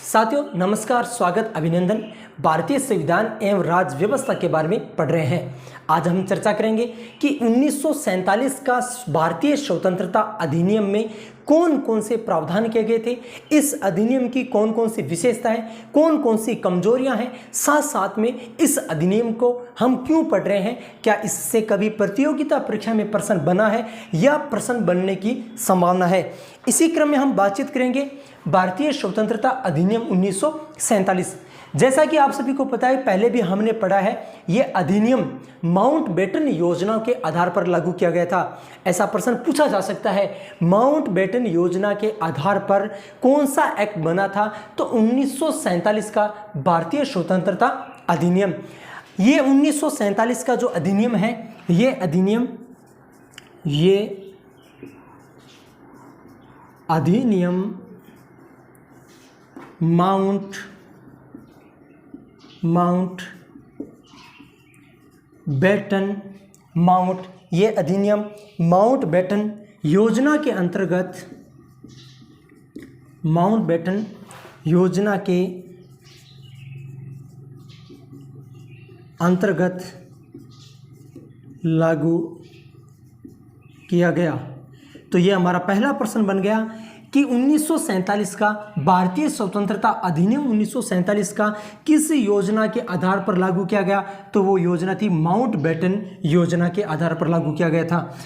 साथियों नमस्कार, स्वागत, अभिनंदन। भारतीय संविधान एवं राज्य व्यवस्था के बारे में पढ़ रहे हैं। आज हम चर्चा करेंगे कि 1947 का भारतीय स्वतंत्रता अधिनियम में कौन कौन से प्रावधान किए गए थे, इस अधिनियम की कौन कौन सी विशेषताएं, कौन कौन सी कमजोरियां हैं, साथ साथ में इस अधिनियम को हम क्यों पढ़ रहे हैं, क्या इससे कभी प्रतियोगिता परीक्षा में प्रश्न बना है या प्रश्न बनने की संभावना है। इसी क्रम में हम बातचीत करेंगे भारतीय स्वतंत्रता अधिनियम 1947। जैसा कि आप सभी को पता है, पहले भी हमने पढ़ा है, यह अधिनियम माउंटबेटन योजना के आधार पर लागू किया गया था। ऐसा प्रश्न पूछा जा सकता है, माउंटबेटन योजना के आधार पर कौन सा एक्ट बना था? तो 1947 का भारतीय स्वतंत्रता अधिनियम। ये 1947 का जो अधिनियम है, ये अधिनियम ये अधिनियम माउंटबेटन योजना के अंतर्गत लागू किया गया। तो ये हमारा पहला प्रश्न बन गया कि 1947 का भारतीय स्वतंत्रता अधिनियम 1947 का किस योजना के आधार पर लागू किया गया? तो वो योजना थी माउंटबेटन योजना के आधार पर लागू किया गया था।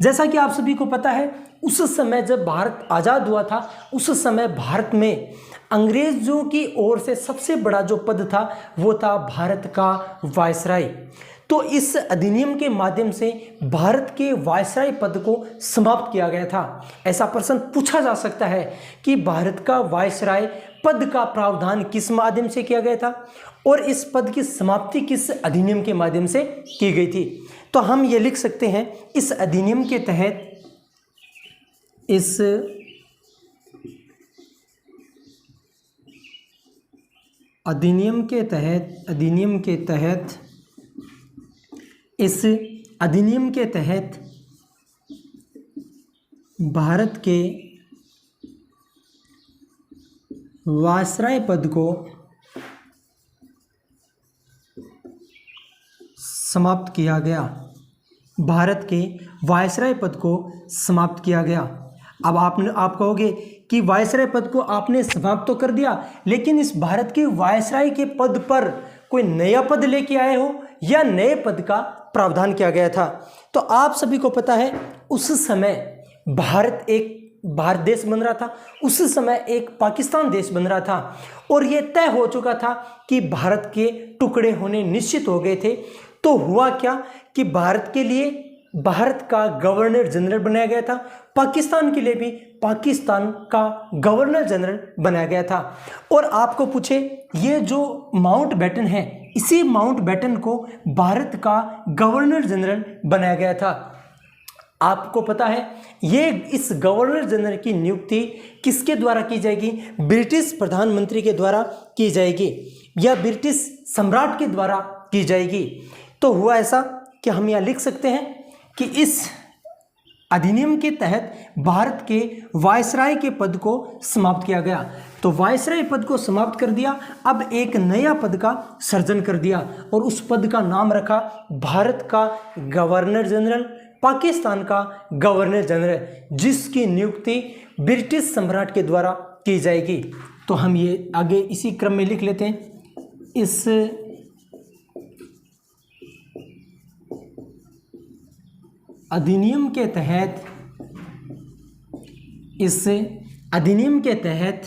जैसा कि आप सभी को पता है, उस समय जब भारत आज़ाद हुआ था, उस समय भारत में अंग्रेजों की ओर से सबसे बड़ा जो पद था वो था भारत का वायसराय। तो इस अधिनियम के माध्यम से भारत के वायसराय पद को समाप्त किया गया था। ऐसा प्रश्न पूछा जा सकता है कि भारत का वायसराय पद का प्रावधान किस माध्यम से किया गया था और इस पद की समाप्ति किस अधिनियम के माध्यम से की गई थी। तो हम ये लिख सकते हैं, इस अधिनियम के तहत भारत के वायसराय पद को समाप्त किया गया। अब आप कहोगे कि वायसराय पद को आपने समाप्त तो कर दिया, लेकिन इस भारत के वायसराय के पद पर कोई नया पद लेके आए हो या नए पद का प्रावधान किया गया था? तो आप सभी को पता है, उस समय भारत देश बन रहा था, उस समय एक पाकिस्तान देश बन रहा था और यह तय हो चुका था कि भारत के टुकड़े होने निश्चित हो गए थे। तो हुआ क्या कि भारत के लिए भारत का गवर्नर जनरल बनाया गया था, पाकिस्तान के लिए भी पाकिस्तान का गवर्नर जनरल बनाया गया था। और आपको पूछे, ये जो माउंटबेटन है, इसी माउंटबेटन को भारत का गवर्नर जनरल बनाया गया था। आपको पता है, ये इस गवर्नर जनरल की नियुक्ति किसके द्वारा की जाएगी? ब्रिटिश प्रधानमंत्री के द्वारा की जाएगी या ब्रिटिश सम्राट के द्वारा की जाएगी। तो हुआ ऐसा कि हम यहाँ लिख सकते हैं कि इस अधिनियम के तहत भारत के वायसराय के पद को समाप्त किया गया। तो वायसराय पद को समाप्त कर दिया, अब एक नया पद का सृजन कर दिया और उस पद का नाम रखा भारत का गवर्नर जनरल, पाकिस्तान का गवर्नर जनरल, जिसकी नियुक्ति ब्रिटिश सम्राट के द्वारा की जाएगी। तो हम ये आगे इसी क्रम में लिख लेते हैं, इस अधिनियम के तहत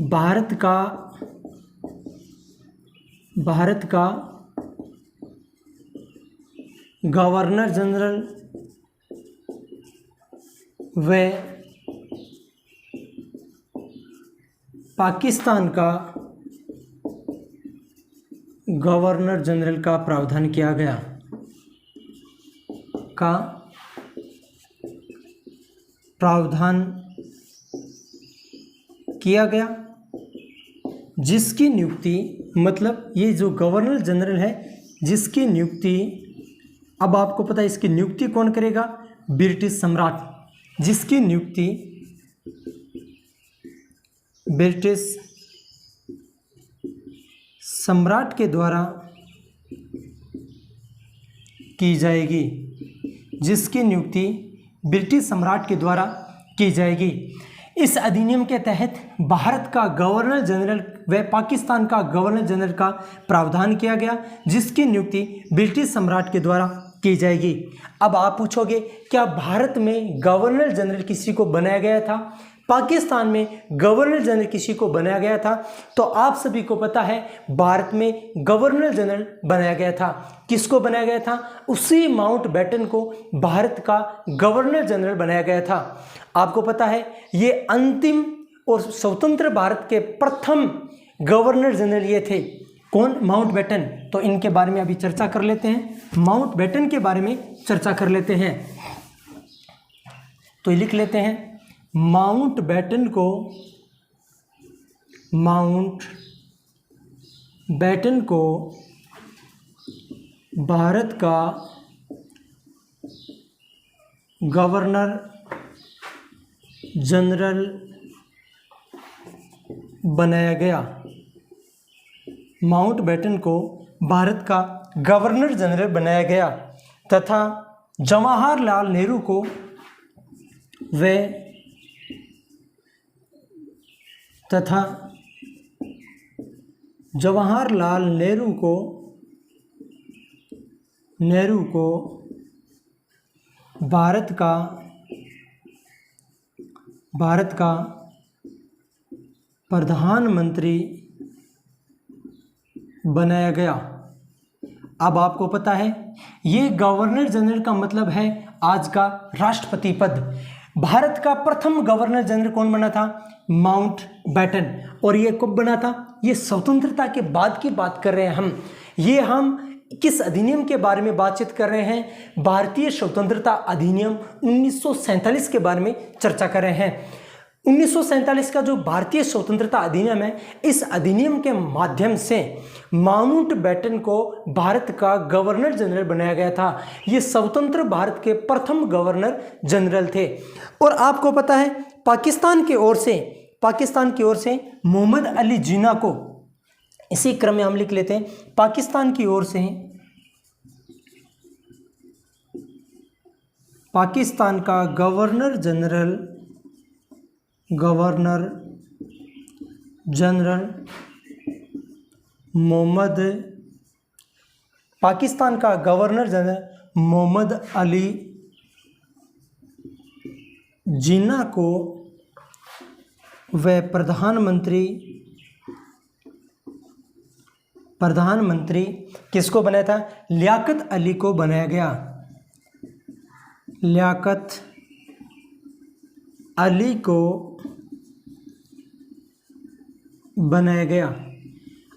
भारत का गवर्नर जनरल व पाकिस्तान का गवर्नर जनरल का प्रावधान किया गया जिसकी नियुक्ति, मतलब ये जो गवर्नर जनरल है, जिसकी नियुक्ति, अब आपको पता है इसकी नियुक्ति कौन करेगा? ब्रिटिश सम्राट, जिसकी नियुक्ति ब्रिटिश सम्राट के द्वारा की जाएगी, जिसकी नियुक्ति ब्रिटिश सम्राट के द्वारा की जाएगी। इस अधिनियम के तहत भारत का गवर्नर जनरल व पाकिस्तान का गवर्नर जनरल का प्रावधान किया गया, जिसकी नियुक्ति ब्रिटिश सम्राट के द्वारा की जाएगी। अब आप पूछोगे, क्या भारत में गवर्नर जनरल किसी को बनाया गया था, पाकिस्तान में गवर्नर जनरल किसी को बनाया गया था? तो आप सभी को पता है भारत में गवर्नर जनरल बनाया गया था। किसको बनाया गया था? उसी माउंटबेटन को भारत का गवर्नर जनरल बनाया गया था। आपको पता है ये अंतिम और स्वतंत्र भारत के प्रथम गवर्नर जनरल ये थे। कौन? माउंटबेटन। तो इनके बारे में अभी चर्चा कर लेते हैं, माउंटबेटन के बारे में चर्चा कर लेते हैं। तो लिख लेते हैं, माउंटबेटन को भारत का गवर्नर जनरल बनाया गया। माउंटबेटन को भारत का गवर्नर जनरल बनाया गया तथा जवाहरलाल नेहरू को भारत का प्रधानमंत्री बनाया गया। अब आपको पता है ये गवर्नर जनरल का मतलब है आज का राष्ट्रपति पद। भारत का प्रथम गवर्नर जनरल कौन बना था? माउंटबेटन। और ये कब बना था? ये स्वतंत्रता के बाद की बात कर रहे हैं हम किस अधिनियम के बारे में बातचीत कर रहे हैं? भारतीय स्वतंत्रता अधिनियम 1947 के बारे में चर्चा कर रहे हैं। 1947 का जो भारतीय स्वतंत्रता अधिनियम है, इस अधिनियम के माध्यम से माउंटबेटन को भारत का गवर्नर जनरल बनाया गया था। ये स्वतंत्र भारत के प्रथम गवर्नर जनरल थे। और आपको पता है पाकिस्तान की ओर से मोहम्मद अली जिन्ना को, इसी क्रम में हम लिख लेते हैं, पाकिस्तान की ओर से पाकिस्तान का गवर्नर जनरल मोहम्मद अली जिन्ना को व प्रधानमंत्री किसको बनाया था? लियाकत अली को बनाया गया। लियाकत अली को बनाया गया।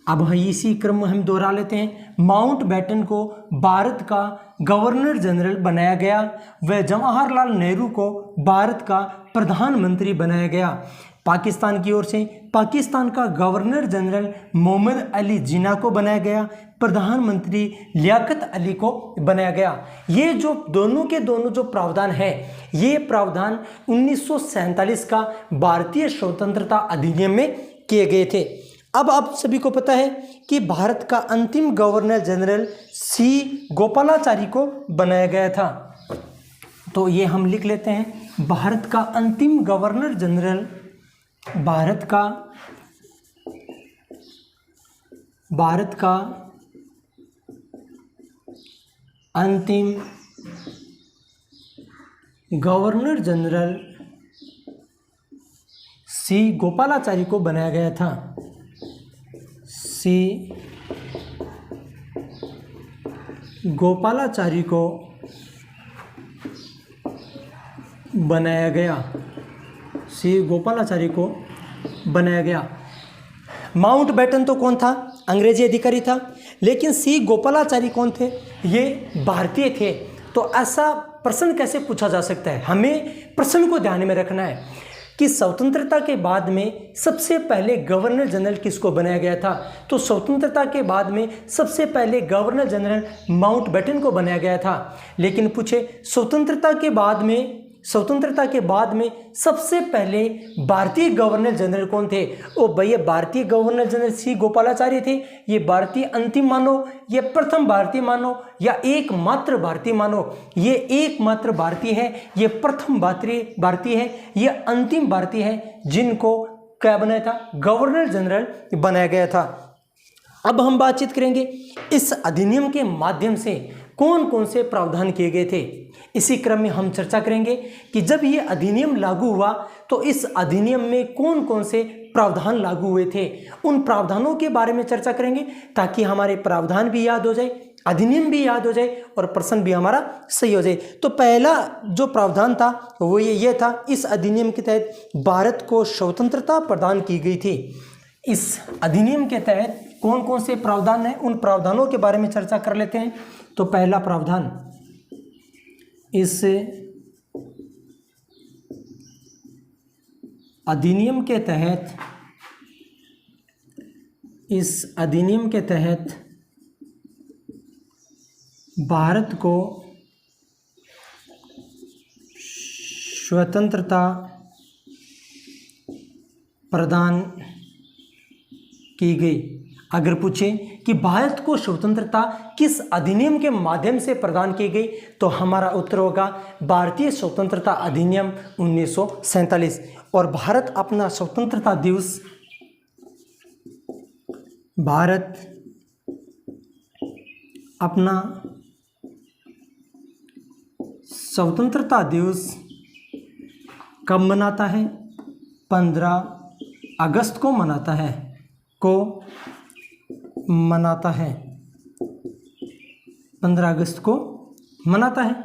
अब इसी क्रम में हम दोहरा लेते हैं, माउंटबेटन को भारत का गवर्नर जनरल बनाया गया व जवाहरलाल नेहरू को भारत का प्रधानमंत्री बनाया गया। पाकिस्तान की ओर से पाकिस्तान का गवर्नर जनरल मोहम्मद अली जिन्ना को बनाया गया, प्रधानमंत्री लियाकत अली को बनाया गया। ये जो दोनों के दोनों जो प्रावधान है, ये प्रावधान 1947 का भारतीय स्वतंत्रता अधिनियम में किए गए थे। अब आप सभी को पता है कि भारत का अंतिम गवर्नर जनरल सी गोपालाचारी को बनाया गया था। तो ये हम लिख लेते हैं, भारत का अंतिम गवर्नर जनरल, भारत का अंतिम गवर्नर जनरल सी गोपालाचारी को बनाया गया था। सी गोपालाचारी को बनाया गया। सी गोपालाचारी को बनाया गया। माउंटबेटन तो कौन था? अंग्रेजी अधिकारी था। लेकिन सी गोपालाचारी कौन थे? ये भारतीय थे। तो ऐसा प्रश्न कैसे पूछा जा सकता है? हमें प्रश्न को ध्यान में रखना है कि स्वतंत्रता के बाद में सबसे पहले गवर्नर जनरल किसको बनाया गया था? तो स्वतंत्रता के बाद में सबसे पहले गवर्नर जनरल माउंटबेटन को बनाया गया था। लेकिन पूछे स्वतंत्रता के बाद में स्वतंत्रता के बाद में सबसे पहले भारतीय गवर्नर जनरल कौन थे? ओ भैया, भारतीय गवर्नर जनरल सी गोपालाचारी थे। ये भारतीय अंतिम मानो, ये प्रथम भारतीय मानो, या एकमात्र भारतीय मानो? ये एकमात्र भारतीय है, ये प्रथम भारतीय है, ये अंतिम भारतीय है जिनको क्या बनाया था? गवर्नर जनरल बनाया गया था। अब हम बातचीत करेंगे इस अधिनियम के माध्यम से कौन कौन से प्रावधान किए गए थे। इसी क्रम में हम चर्चा करेंगे कि जब ये अधिनियम लागू हुआ तो इस अधिनियम में कौन कौन से प्रावधान लागू हुए थे, उन प्रावधानों के बारे में चर्चा करेंगे ताकि हमारे प्रावधान भी याद हो जाए, अधिनियम भी याद हो जाए और प्रश्न भी हमारा सही हो जाए। तो पहला जो प्रावधान था वो ये था, इस अधिनियम के तहत भारत को स्वतंत्रता प्रदान की गई थी। इस अधिनियम के तहत कौन कौन से प्रावधान हैं, उन प्रावधानों के बारे में चर्चा कर लेते हैं। तो पहला प्रावधान, इस अधिनियम के तहत भारत को स्वतंत्रता प्रदान की गई। अगर पूछे कि भारत को स्वतंत्रता किस अधिनियम के माध्यम से प्रदान की गई, तो हमारा उत्तर होगा भारतीय स्वतंत्रता अधिनियम 1947। और भारत अपना स्वतंत्रता दिवस कब मनाता है? 15 अगस्त को मनाता है। 15 अगस्त को मनाता है।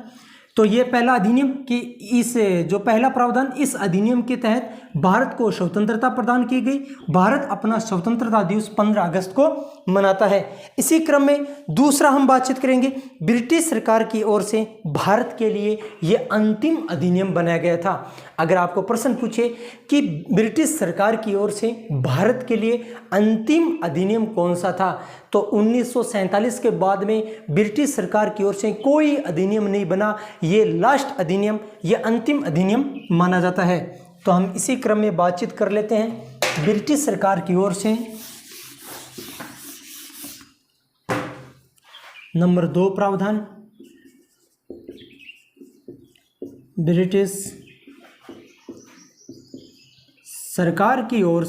तो ये पहला अधिनियम कि इस जो पहला प्रावधान, इस अधिनियम के तहत भारत को स्वतंत्रता प्रदान की गई। भारत अपना स्वतंत्रता दिवस 15 अगस्त को मनाता है। इसी क्रम में दूसरा हम बातचीत करेंगे, ब्रिटिश सरकार की ओर से भारत के लिए ये अंतिम अधिनियम बनाया गया था। अगर आपको प्रश्न पूछे कि ब्रिटिश सरकार की ओर से भारत के लिए अंतिम अधिनियम कौन सा था, तो 1947 के बाद में ब्रिटिश सरकार की ओर से कोई अधिनियम नहीं बना। ये लास्ट अधिनियम, ये अंतिम अधिनियम माना जाता है। तो हम इसी क्रम में बातचीत कर लेते हैं। ब्रिटिश सरकार की ओर से नंबर 2 प्रावधान, ब्रिटिश सरकार की ओर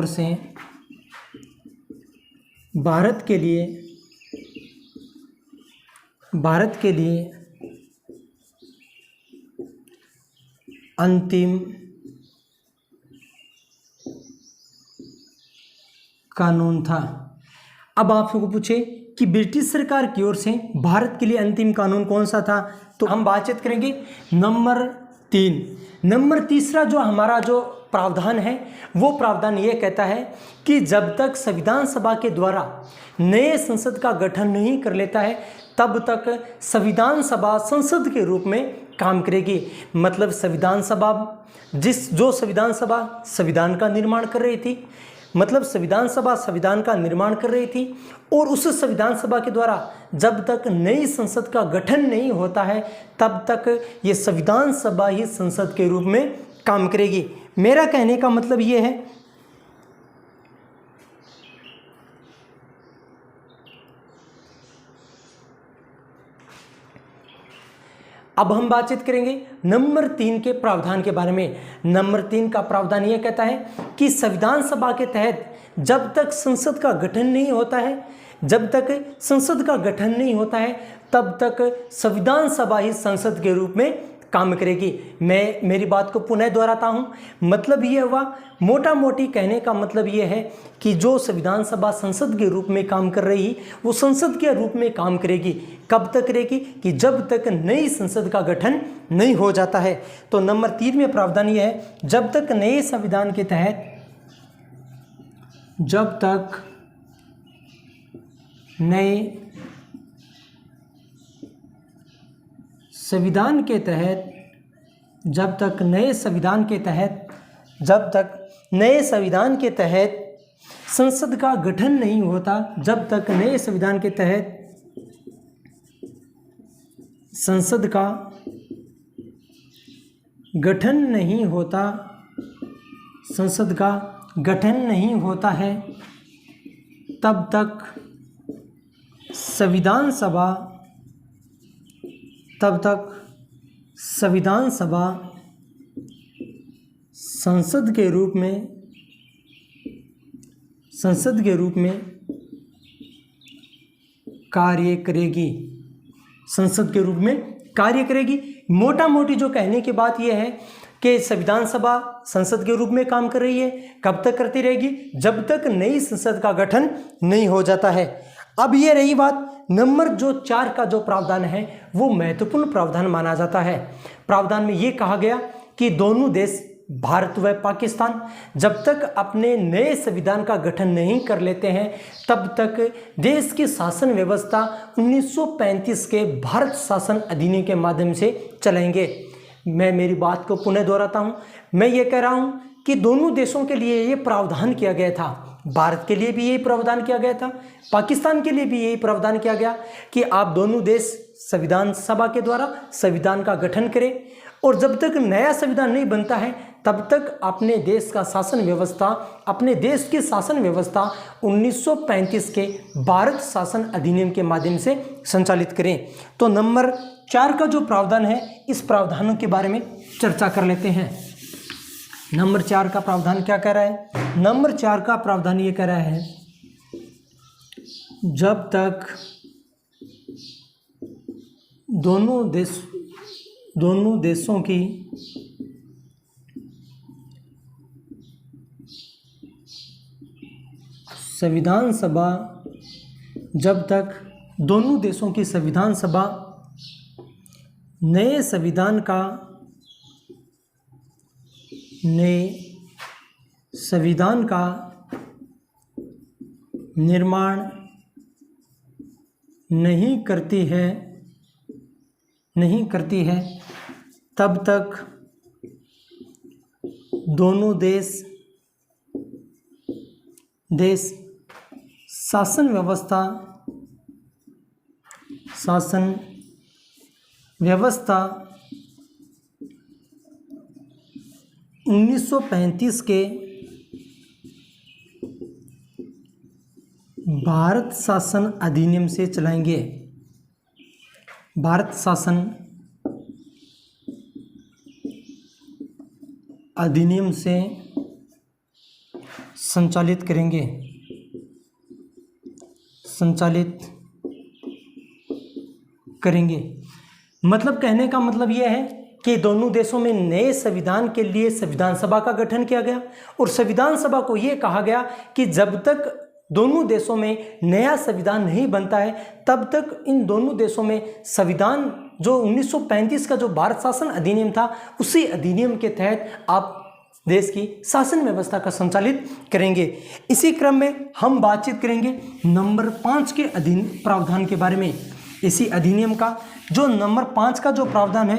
से भारत के लिए अंतिम कानून था। अब आप सबको पूछे कि ब्रिटिश सरकार की ओर से भारत के लिए अंतिम कानून कौन सा था, तो हम बातचीत करेंगे नंबर 3। नंबर तीसरा जो हमारा जो प्रावधान है, वो प्रावधान ये कहता है कि जब तक संविधान सभा के द्वारा नए संसद का गठन नहीं कर लेता है, तब तक संविधान सभा संसद के रूप में काम करेगी। मतलब संविधान सभा जो संविधान सभा संविधान का निर्माण कर रही थी, मतलब संविधान सभा संविधान का निर्माण कर रही थी, और उस संविधान सभा के द्वारा जब तक नई संसद का गठन नहीं होता है, तब तक ये संविधान सभा ही संसद के रूप में काम करेगी। मेरा कहने का मतलब ये है अब हम बातचीत करेंगे नंबर 3 के प्रावधान के बारे में। नंबर 3 का प्रावधान यह कहता है कि संविधान सभा के तहत जब तक संसद का गठन नहीं होता है, तब तक संविधान सभा ही संसद के रूप में काम करेगी। मैं मेरी बात को पुनः दोहराता हूँ। मतलब ये हुआ, मोटा मोटी कहने का मतलब ये है कि जो संविधान सभा संसद के रूप में काम कर रही, वो संसद के रूप में काम करेगी। कब तक करेगी? कि जब तक नई संसद का गठन नहीं हो जाता है। तो नंबर 3 में प्रावधान ये है, जब तक नए संविधान के तहत जब तक नए संविधान के तहत संसद का गठन नहीं होता, जब तक नए संविधान के तहत संसद का गठन नहीं होता, संसद का गठन नहीं होता है, तब तक संविधान सभा संसद के रूप में कार्य करेगी, संसद के रूप में कार्य करेगी। मोटा मोटी जो कहने की बात यह है कि संविधान सभा संसद के रूप में काम कर रही है। कब तक करती रहेगी? जब तक नई संसद का गठन नहीं हो जाता है। अब ये रही बात नंबर जो 4 का जो प्रावधान है वो महत्वपूर्ण प्रावधान माना जाता है। प्रावधान में ये कहा गया कि दोनों देश भारत व पाकिस्तान जब तक अपने नए संविधान का गठन नहीं कर लेते हैं तब तक देश की शासन व्यवस्था 1935 के भारत शासन अधिनियम के माध्यम से चलाएंगे। मैं मेरी बात को पुनः दोहराता हूं, मैं ये कह रहा हूं कि दोनों देशों के लिए ये प्रावधान किया गया था। भारत के लिए भी यही प्रावधान किया गया था, पाकिस्तान के लिए भी यही प्रावधान किया गया कि आप दोनों देश संविधान सभा के द्वारा संविधान का गठन करें और जब तक नया संविधान नहीं बनता है तब तक अपने देश का शासन व्यवस्था, अपने देश की शासन व्यवस्था 1935 के भारत शासन अधिनियम के माध्यम से संचालित करें। तो नंबर 4 का जो प्रावधान है इस प्रावधानों के बारे में चर्चा कर लेते हैं। नंबर 4 का प्रावधान क्या कह रहा है? नंबर 4 का प्रावधान ये कह रहा है जब तक दोनों देशों की संविधान सभा, जब तक दोनों देशों की संविधान सभा नए संविधान का निर्माण नहीं करती है तब तक दोनों देश शासन व्यवस्था 1935 के भारत शासन अधिनियम से चलाएंगे। भारत शासन अधिनियम से संचालित करेंगे। मतलब कहने का मतलब यह है कि दोनों देशों में नए संविधान के लिए संविधान सभा का गठन किया गया और संविधान सभा को यह कहा गया कि जब तक दोनों देशों में नया संविधान नहीं बनता है तब तक इन दोनों देशों में संविधान जो 1935 का जो भारत शासन अधिनियम था उसी अधिनियम के तहत आप देश की शासन व्यवस्था का संचालित करेंगे। इसी क्रम में हम बातचीत करेंगे नंबर 5 के प्रावधान के बारे में। इसी अधिनियम का जो नंबर 5 का जो प्रावधान है